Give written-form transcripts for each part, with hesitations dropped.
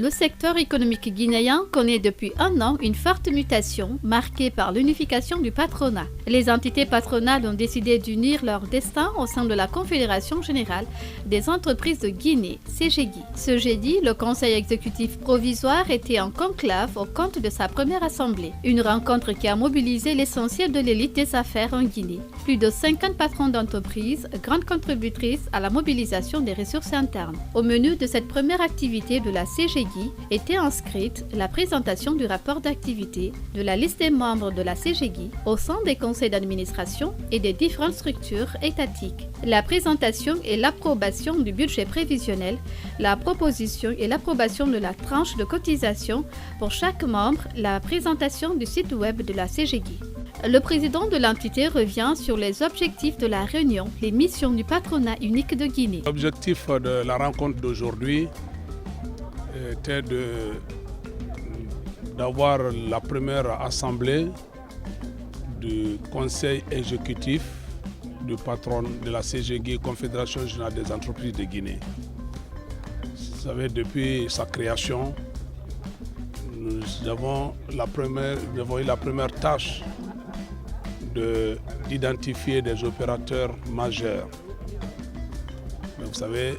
Le secteur économique guinéen connaît depuis un an une forte mutation marquée par l'unification du patronat. Les entités patronales ont décidé d'unir leur destin au sein de la Confédération générale des entreprises de Guinée, CGGI. Ce jeudi, le Conseil exécutif provisoire était en conclave au compte de sa première assemblée. Une rencontre qui a mobilisé l'essentiel de l'élite des affaires en Guinée. Plus de 50 patrons d'entreprises, grandes contributrices à la mobilisation des ressources internes. Au menu de cette première activité de la CGGI était inscrite la présentation du rapport d'activité, de la liste des membres de la CGGI au sein des conseils d'administration et des différentes structures étatiques, la présentation et l'approbation du budget prévisionnel, la proposition et l'approbation de la tranche de cotisation pour chaque membre, la présentation du site web de la CGGI. Le président de l'entité revient sur les objectifs de la réunion, les missions du patronat unique de Guinée. L'objectif de la rencontre d'aujourd'hui était d'avoir la première assemblée du conseil exécutif du patron de la CGGI, Confédération générale des entreprises de Guinée. Vous savez, depuis sa création, nous avons eu la première tâche d'identifier des opérateurs majeurs. Mais vous savez,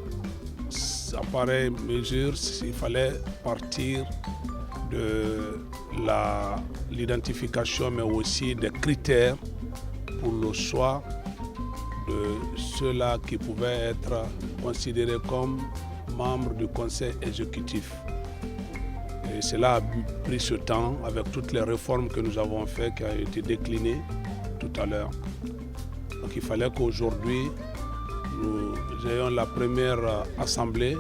à pareille mesure, il fallait partir de l'identification, mais aussi des critères pour le choix de ceux-là qui pouvaient être considérés comme membres du conseil exécutif. Et cela a pris ce temps avec toutes les réformes que nous avons faites, qui ont été déclinées tout à l'heure. Donc il fallait qu'aujourd'hui, nous ayons la première assemblée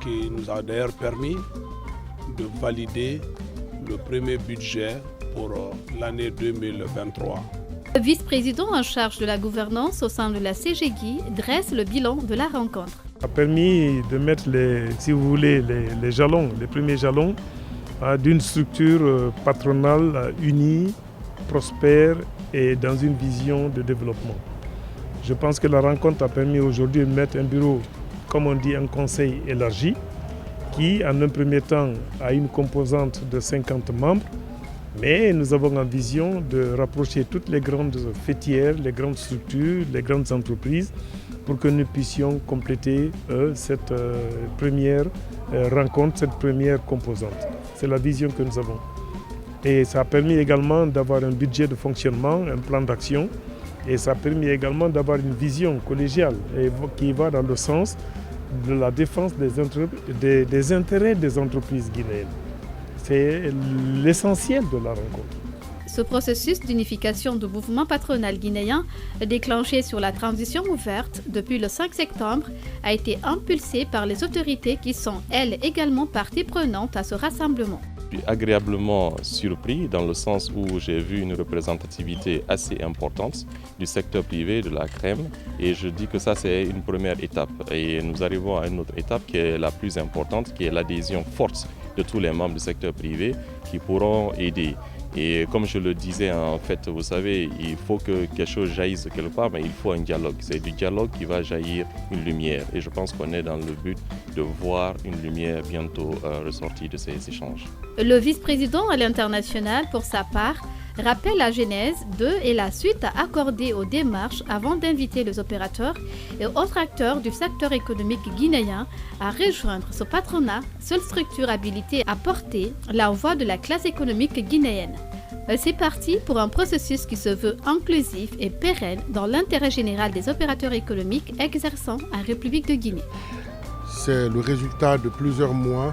qui nous a d'ailleurs permis de valider le premier budget pour l'année 2023. Le vice-président en charge de la gouvernance au sein de la CGGI dresse le bilan de la rencontre. Ça a permis de mettre les premiers jalons d'une structure patronale unie, prospère et dans une vision de développement. Je pense que la rencontre a permis aujourd'hui de mettre un bureau, comme on dit, un conseil élargi, qui en un premier temps a une composante de 50 membres, mais nous avons en vision de rapprocher toutes les grandes fêtières, les grandes structures, les grandes entreprises, pour que nous puissions compléter cette première rencontre, cette première composante. C'est la vision que nous avons. Et ça a permis également d'avoir un budget de fonctionnement, un plan d'action. Et ça a permis également d'avoir une vision collégiale qui va dans le sens de la défense des intérêts des entreprises guinéennes. C'est l'essentiel de la rencontre. Ce processus d'unification du mouvement patronal guinéen, déclenché sur la transition ouverte depuis le 5 septembre, a été impulsé par les autorités qui sont, elles, également partie prenante à ce rassemblement. Je suis agréablement surpris dans le sens où j'ai vu une représentativité assez importante du secteur privé, de la crème, et je dis que ça c'est une première étape. Et nous arrivons à une autre étape qui est la plus importante, qui est l'adhésion forte de tous les membres du secteur privé qui pourront aider. Et comme je le disais, en fait, vous savez, il faut que quelque chose jaillisse quelque part, mais il faut un dialogue. C'est du dialogue qui va jaillir une lumière. Et je pense qu'on est dans le but de voir une lumière bientôt ressortie de ces échanges. Le vice-président à l'international, pour sa part, rappelle la genèse de et la suite à accorder aux démarches avant d'inviter les opérateurs et autres acteurs du secteur économique guinéen à rejoindre ce patronat, seule structure habilitée à porter la voix de la classe économique guinéenne. C'est parti pour un processus qui se veut inclusif et pérenne dans l'intérêt général des opérateurs économiques exerçant en République de Guinée. C'est le résultat de plusieurs mois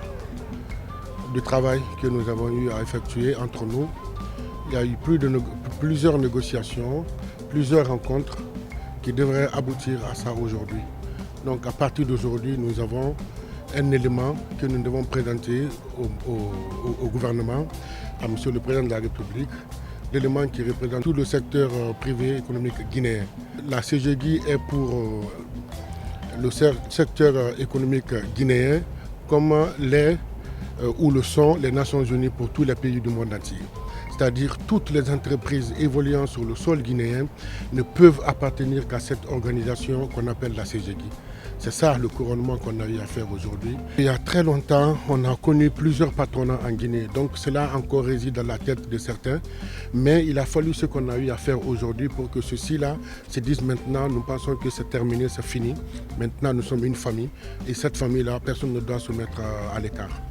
de travail que nous avons eu à effectuer entre nous. Il y a eu plusieurs négociations, plusieurs rencontres qui devraient aboutir à ça aujourd'hui. Donc à partir d'aujourd'hui, nous avons un élément que nous devons présenter au gouvernement, à Monsieur le Président de la République, l'élément qui représente tout le secteur privé économique guinéen. La CGGI est pour le secteur économique guinéen comme l'est ou le sont les Nations Unies pour tous les pays du monde entier. C'est-à-dire toutes les entreprises évoluant sur le sol guinéen ne peuvent appartenir qu'à cette organisation qu'on appelle la CGGI. C'est ça le couronnement qu'on a eu à faire aujourd'hui. Il y a très longtemps, on a connu plusieurs patronats en Guinée. Donc cela encore réside dans la tête de certains. Mais il a fallu ce qu'on a eu à faire aujourd'hui pour que ceux-ci-là se disent maintenant, nous pensons que c'est terminé, c'est fini. Maintenant, nous sommes une famille. Et cette famille-là, personne ne doit se mettre à l'écart.